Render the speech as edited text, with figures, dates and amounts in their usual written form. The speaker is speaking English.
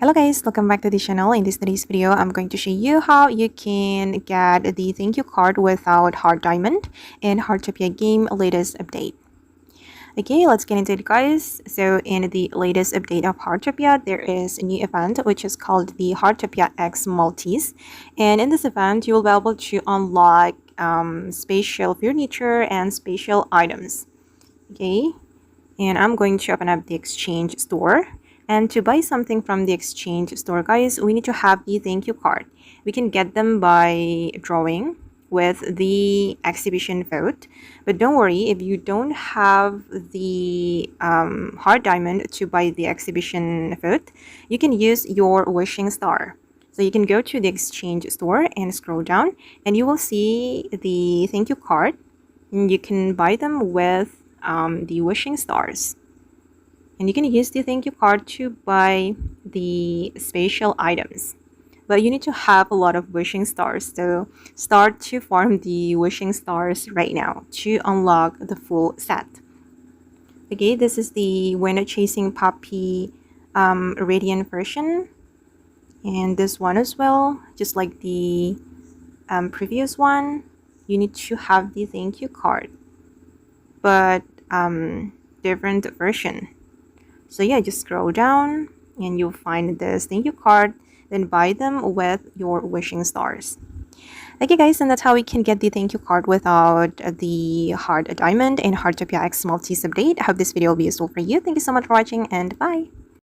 Hello guys, welcome back to the channel. In today's video, I'm going to show you how you can get the thank you card without Heart Diamond in Heartopia game latest update. Okay, let's get into it guys. So in the latest update of Heartopia, there is a new event which is called the Heartopia X Multis. And in this event, you will be able to unlock spatial furniture and spatial items. Okay, and I'm going to open up the exchange store. And to buy something from the exchange store, guys, we need to have the thank you card. We can get them by drawing with the exhibition vote. But don't worry, if you don't have the hard diamond to buy the exhibition vote, you can use your wishing star. So you can go to the exchange store and scroll down, and you will see the thank you card. And you can buy them with the wishing stars. And you can use the thank you card to buy the spatial items. But you need to have a lot of wishing stars. So start to farm the wishing stars right now to unlock the full set. Okay, this is the Window Chasing Puppy Radiant version. And this one as well, just like the previous one, you need to have the thank you card. But different version. So yeah, just scroll down and you'll find this thank you card, then buy them with your wishing stars. Okay guys, and that's how we can get the thank you card without the hard diamond and Heartopia X Multis update. I hope this video will be useful for you. Thank you so much for watching and bye.